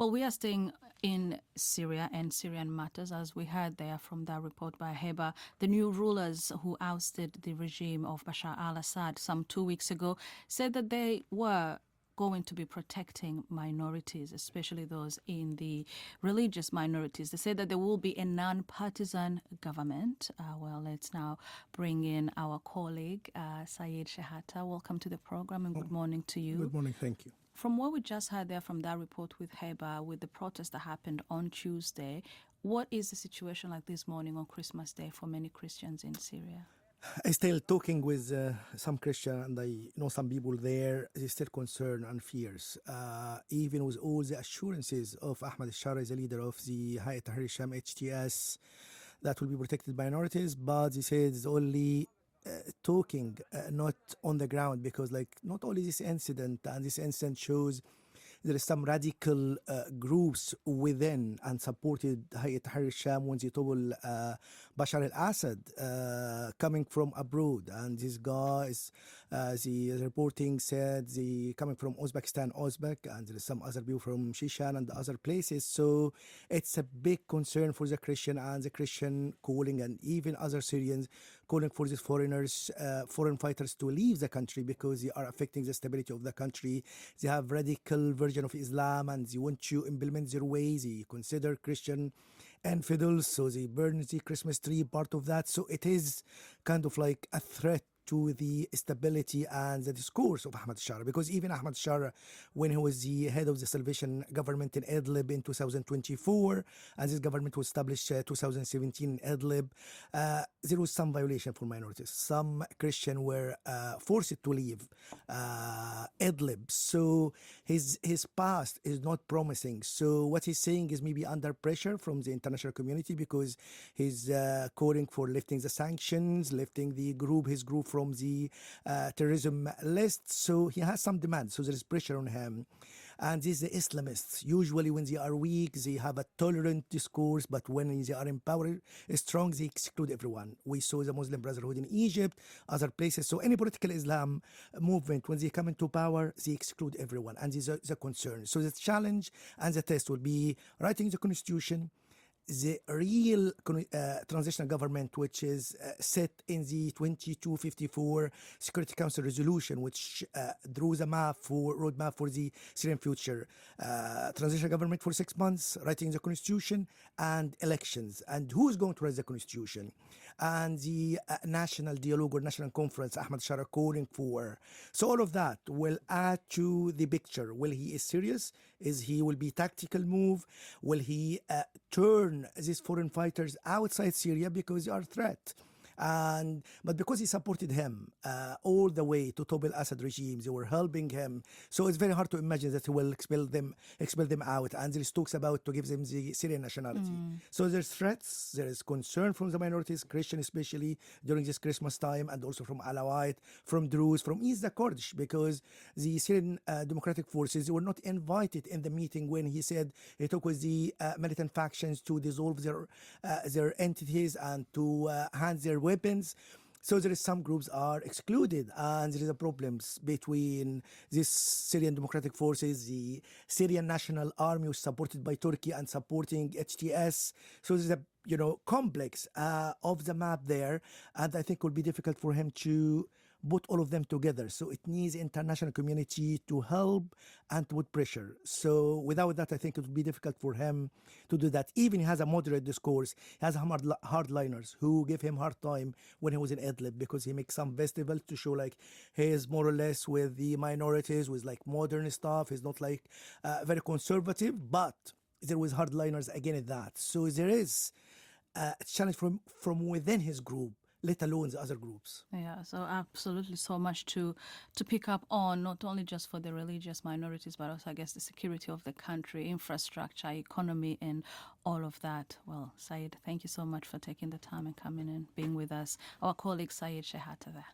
Well, we are staying in Syria and Syrian matters, as we heard there from that report by Heba. The new rulers who ousted the regime of Bashar al-Assad some 2 weeks ago said that they were going to be protecting minorities, especially those in the religious minorities. They said that there will be a non-partisan government. Well, let's now bring in our colleague, Syed Shehata. Welcome to the program and good morning to you. Good morning, thank you. From what we just heard there from that report with Heba, with the protest that happened on Tuesday, what is the situation like this morning on Christmas Day for many Christians in Syria? I still talking with some Christian, and I know some people there. They still concerned and fears, even with all the assurances of Ahmad al-Sharaa, the leader of the Hayat Tahrir al-Sham HTS, that will be protected minorities. But they said it's only talking, not on the ground, because like not only this incident, and this incident shows there is some radical groups within and supported Hayat Tahrir al-Sham when they topple Bashar al-Assad coming from abroad. And these guys, the reporting said they coming from Uzbekistan, and there is some other people from Shishan and other places. So it's a big concern for the Christian, and the Christian calling, and even other Syrians calling for these foreigners, foreign fighters to leave the country because they are affecting the stability of the country. They have radical version of Islam and they want to implement their ways. They consider Christian infidels, so they burn the Christmas tree, part of that. So it is kind of like a threat to the stability and the discourse of Ahmad al-Sharaa, because even Ahmad al-Sharaa, when he was the head of the Salvation government in Idlib in 2024, and this government was established 2017 in Idlib, there was some violation for minorities. Some Christians were forced to leave Idlib. So his past is not promising. So what he's saying is maybe under pressure from the international community, because he's calling for lifting the sanctions, lifting his group from the terrorism list. So he has some demands. So there is pressure on him. And these are the Islamists. Usually when they are weak, they have a tolerant discourse, but when they are in power, strong, they exclude everyone. We saw the Muslim Brotherhood in Egypt, other places. So any political Islam movement, when they come into power, they exclude everyone. And this is a concern. So the challenge and the test will be writing the constitution, the real transitional government, which is set in the 2254 Security Council resolution, which draws a roadmap for the Syrian future. Transitional government for 6 months, writing the constitution, and elections. And who is going to write the constitution? And the national dialogue or national conference Ahmad al-Sharaa calling for. So all of that will add to the picture. Will he is serious? Will be tactical move? Will he turn these foreign fighters outside Syria because they are a threat? But because he supported him all the way to topple Assad regimes, they were helping him. So it's very hard to imagine that he will expel them out. And there is talks about to give them the Syrian nationality. So there's threats, there is concern from the minorities, Christian especially during this Christmas time, and also from Alawite, from Druze, from East the Kurdish, because the Syrian Democratic Forces were not invited in the meeting when he said he talked with the militant factions to dissolve their entities and to hand their weapons. So there is some groups are excluded, and there is a problems between these Syrian Democratic Forces, the Syrian National Army, which is supported by Turkey and supporting HTS. So there's a complex of the map there, and I think it will be difficult for him to put all of them together. So it needs international community to help and to put pressure. So without that, I think it would be difficult for him to do that. Even he has a moderate discourse. He has hardliners who give him hard time when he was in Idlib, because he makes some festivals to show like he is more or less with the minorities, with like modern stuff. He's not like very conservative, but there was hardliners against that. So there is a challenge from within his group, let alone the other groups. Yeah, so absolutely so much to pick up on, not only just for the religious minorities, but also, I guess, the security of the country, infrastructure, economy, and all of that. Well, Syed, thank you so much for taking the time and coming and being with us. Our colleague Syed Shehata there.